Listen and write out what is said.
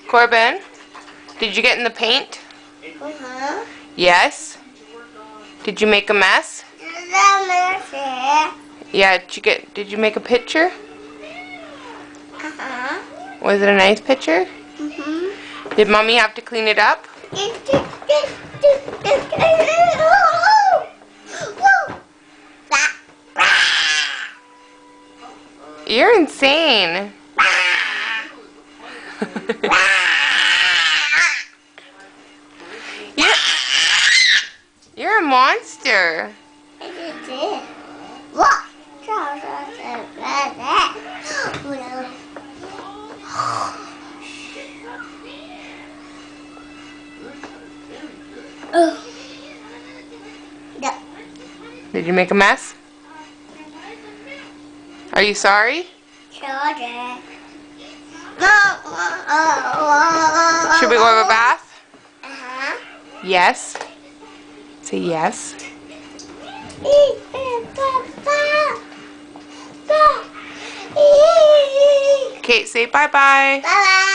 Corbin, did you get in the paint? Uh-huh. Yes. Did you make a mess? Yeah, did you make a picture? Uh-huh. Was it a nice picture? Mm-hmm. Did Mommy have to clean it up? You're insane. You're a monster. Did you make a mess? Are you sorry? Should we go have a bath? Uh-huh. Yes. Say yes. Kate, say bye-bye. Bye-bye.